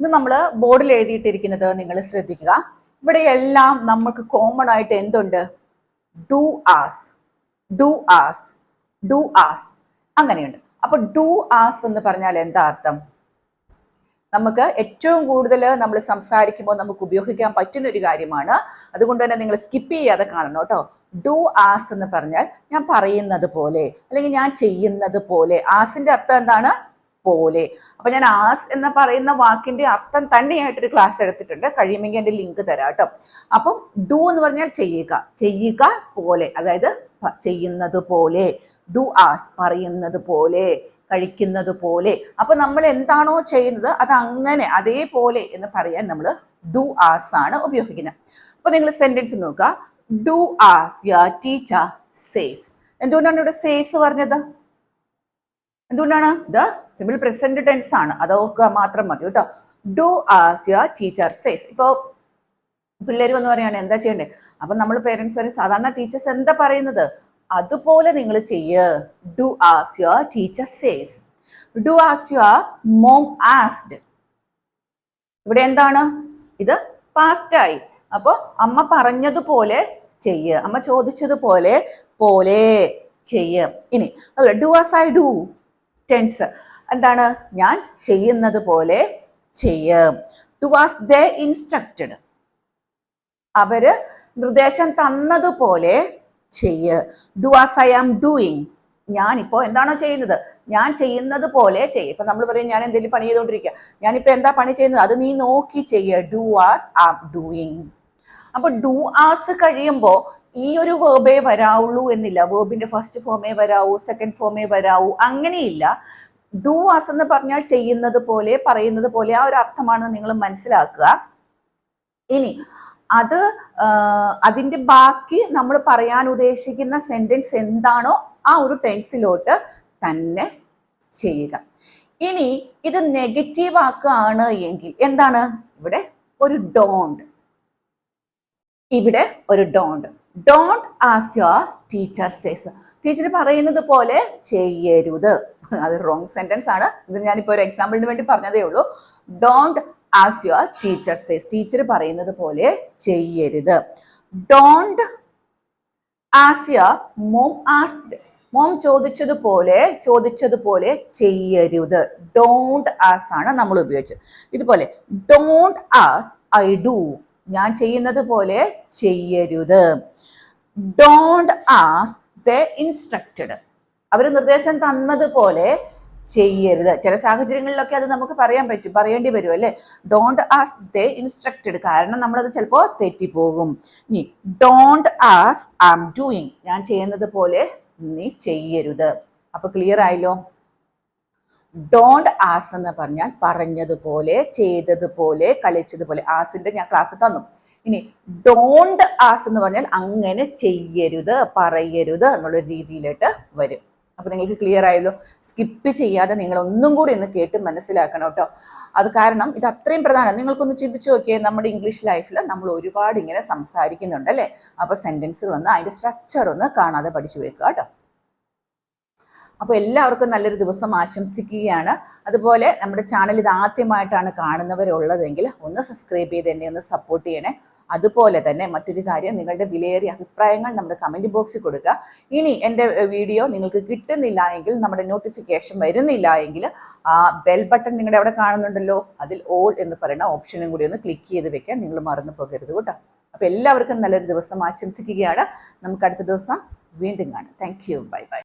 ഇത് നമ്മൾ ബോർഡിൽ എഴുതിയിട്ടിരിക്കുന്നത് നിങ്ങൾ ശ്രദ്ധിക്കുക. ഇവിടെ എല്ലാം നമുക്ക് കോമൺ ആയിട്ട് എന്തുണ്ട്? Do as, do as, do as അങ്ങനെയുണ്ട്. അപ്പൊ ഡു ആസ് എന്ന് പറഞ്ഞാൽ എന്താ അർത്ഥം? നമുക്ക് ഏറ്റവും കൂടുതൽ നമ്മൾ സംസാരിക്കുമ്പോൾ നമുക്ക് ഉപയോഗിക്കാൻ പറ്റുന്ന ഒരു കാര്യമാണ്. അതുകൊണ്ട് തന്നെ നിങ്ങൾ സ്കിപ്പ് ചെയ്യാതെ കാണണം കേട്ടോ. ഡു ആസ് എന്ന് പറഞ്ഞാൽ ഞാൻ പറയുന്നത് പോലെ അല്ലെങ്കിൽ ഞാൻ ചെയ്യുന്നത് പോലെ. ആസിന്റെ അർത്ഥം എന്താണ്? പോലെ. അപ്പൊ ഞാൻ ആസ് എന്ന് പറയുന്ന വാക്കിന്റെ അർത്ഥം തന്നെയായിട്ടൊരു ക്ലാസ് എടുത്തിട്ടുണ്ട്. കഴിയുമെങ്കിൽ എൻ്റെ ലിങ്ക് തരാം കേട്ടോ. അപ്പം ഡു എന്ന് പറഞ്ഞാൽ ചെയ്യുക, ചെയ്യുക പോലെ, അതായത് ചെയ്യുന്നത് പോലെ. ഡു ആസ് പറയുന്നത് പോലെ, കഴിക്കുന്നത് പോലെ. അപ്പൊ നമ്മൾ എന്താണോ ചെയ്യുന്നത് അത് അങ്ങനെ അതേപോലെ എന്ന് പറയാൻ നമ്മൾ ഡു ആസ് ആണ് ഉപയോഗിക്കുന്നത്. അപ്പൊ നിങ്ങൾ സെന്റൻസ് നോക്കുക. Do as your teacher says. എന്തുകൊണ്ടാണ് ഇവിടെ സേസ് പറഞ്ഞത്? എന്തുകൊണ്ടാണ്? ഇത് സിമ്പിൾ പ്രസന്റ് ടെൻസ് ആണ്, അതൊക്കെ മാത്രം മതി കേട്ടോ. Do as your teacher says. ഇപ്പൊ പിള്ളേർ വന്ന് പറയാണ് എന്താ ചെയ്യണ്ടേ? അപ്പൊ നമ്മൾ പേരൻസ് പറയും സാധാരണ ടീച്ചേഴ്സ് എന്താ പറയുന്നത് അതുപോലെ നിങ്ങൾ ചെയ്യ്. Do as your teacher says. Do as your mom asked. ഇവിടെ എന്താണ്? ഇത് പാസ്റ്റ് ആയി. അപ്പൊ അമ്മ പറഞ്ഞതുപോലെ ചെയ്യ്, അമ്മ ചോദിച്ചതുപോലെ പോലെ ചെയ്യ്. ഇനി do as I do tense എന്താണ്? ഞാൻ ചെയ്യുന്നത് പോലെ ചെയ്യ്. Do as they instructed. അവര് നിർദ്ദേശം തന്നതുപോലെ ചെയ്യ്. Do as I am doing. ഞാനിപ്പോ എന്താണോ ചെയ്യുന്നത് ഞാൻ ചെയ്യുന്നത് പോലെ ചെയ്യ്. ഇപ്പൊ നമ്മൾ പറയും ഞാൻ എന്തെങ്കിലും പണി ചെയ്തുകൊണ്ടിരിക്കുക, ഞാനിപ്പോ എന്താ പണി ചെയ്യുന്നത് അത് നീ നോക്കി ചെയ്യ്. Do as am doing. അപ്പൊ ഡു ആസ് കഴിയുമ്പോ ഈ ഒരു വേർബേ വരാവുള്ളൂ എന്നില്ല. വേർബിന്റെ ഫസ്റ്റ് ഫോമേ വരാവൂ, സെക്കൻഡ് ഫോമേ വരാവൂ, അങ്ങനെയില്ല. ഡു ആസ് എന്ന് പറഞ്ഞാൽ ചെയ്യുന്നത് പോലെ, പറയുന്നത് പോലെ, ആ ഒരു അർത്ഥമാണ് നിങ്ങൾ മനസ്സിലാക്കുക. ഇനി അത് അതിന്റെ ബാക്കി നമ്മൾ പറയാൻ ഉദ്ദേശിക്കുന്ന സെന്റൻസ് എന്താണോ ആ ഒരു ടെൻസിലോട്ട് തന്നെ ചെയ്യുക. ഇനി ഇത് നെഗറ്റീവ് ആക്കുകയാണ് എങ്കിൽ എന്താണ്? ഇവിടെ ഒരു ഡോണ്ട്, ഇവിടെ ഒരു don't. Don't as your teacher says. Teacher പറയുന്നത് പോലെ ചെയ്യരുത്. അത് റോങ് സെന്റൻസ് ആണ്. ഇത് ഞാനിപ്പോ ഒരു എക്സാമ്പിളിന് വേണ്ടി പറഞ്ഞതേ ഉള്ളൂ. Don't as your teacher says. Teacher പറയുന്നത് പോലെ ചെയ്യരുത്. Don't as your mom asked. Mom ചോദിച്ചതുപോലെ ചെയ്യരുത്. ഡോണ്ട് ആസ് ആണ് നമ്മൾ ഉപയോഗിച്ചത്. ഇതുപോലെ ഡോണ്ട് ആസ് ഐ ഡു. ഞാൻ ചെയ്യുന്നത് പോലെ ചെയ്യരുത്. Don't as they instructed. അവർ നിർദ്ദേശം തന്നതുപോലെ ചെയ്യരുത്. ചില സാഹചര്യങ്ങളിലൊക്കെ അത് നമുക്ക് പറയേണ്ടി വരും അല്ലേ? Don't as they instructed. കാരണം നമ്മളത് ചിലപ്പോൾ തെറ്റിപ്പോകും. ഇനി don't as I am doing. ഞാൻ ചെയ്യുന്നത് പോലെ നീ ചെയ്യരുത്. അപ്പൊ ക്ലിയർ ആയല്ലോ? ഡോണ്ട് ആസ് എന്ന് പറഞ്ഞാൽ പറഞ്ഞതുപോലെ, ചെയ്തതുപോലെ, കളിച്ചതുപോലെ. ആസിന്റെ ഞാൻ ക്ലാസ് തന്നു. ഇനി ഡോണ്ട് ആസ് എന്ന് പറഞ്ഞാൽ അങ്ങനെ ചെയ്യരുത്, പറയരുത് എന്നുള്ള രീതിയിലോട്ട് വരും. അപ്പൊ നിങ്ങൾക്ക് ക്ലിയർ ആയല്ലോ? സ്കിപ്പ് ചെയ്യാതെ നിങ്ങൾ ഒന്നും കൂടി ഒന്ന് കേട്ട് മനസ്സിലാക്കണം കേട്ടോ. അത് കാരണം ഇത് അത്രയും പ്രധാനം. നിങ്ങൾക്കൊന്ന് ചിന്തിച്ചു നോക്കിയേ, നമ്മുടെ ഇംഗ്ലീഷ് ലൈഫിൽ നമ്മൾ ഒരുപാട് ഇങ്ങനെ സംസാരിക്കുന്നുണ്ട് അല്ലേ? അപ്പൊ സെന്റൻസുകളൊന്ന് അതിന്റെ സ്ട്രക്ചർ ഒന്ന് കാണാതെ പഠിച്ചു വെക്കുക കേട്ടോ. അപ്പോൾ എല്ലാവർക്കും നല്ലൊരു ദിവസം ആശംസിക്കുകയാണ്. അതുപോലെ നമ്മുടെ ചാനൽ ഇത് ആദ്യമായിട്ടാണ് കാണുന്നവരുള്ളതെങ്കിൽ ഒന്ന് സബ്സ്ക്രൈബ് ചെയ്ത് എന്നെ ഒന്ന് സപ്പോർട്ട് ചെയ്യണേ. അതുപോലെ തന്നെ മറ്റൊരു കാര്യം, നിങ്ങളുടെ വിലയേറിയ അഭിപ്രായങ്ങൾ നമ്മുടെ കമൻറ്റ് ബോക്സിൽ കൊടുക്കുക. ഇനി എൻ്റെ വീഡിയോ നിങ്ങൾക്ക് കിട്ടുന്നില്ല എങ്കിൽ, നമ്മുടെ നോട്ടിഫിക്കേഷൻ വരുന്നില്ല എങ്കിൽ ആ ബെൽ ബട്ടൺ നിങ്ങളുടെ അവിടെ കാണുന്നുണ്ടല്ലോ, അതിൽ ഓൾ എന്ന് പറയുന്ന ഓപ്ഷനും കൂടി ഒന്ന് ക്ലിക്ക് ചെയ്ത് വെക്കാൻ നിങ്ങൾ മറന്നു പോകരുത് കേട്ടോ. അപ്പോൾ എല്ലാവർക്കും നല്ലൊരു ദിവസം ആശംസിക്കുകയാണ്. നമുക്ക് അടുത്ത ദിവസം വീണ്ടും കാണാം. Thank you. Bye bye.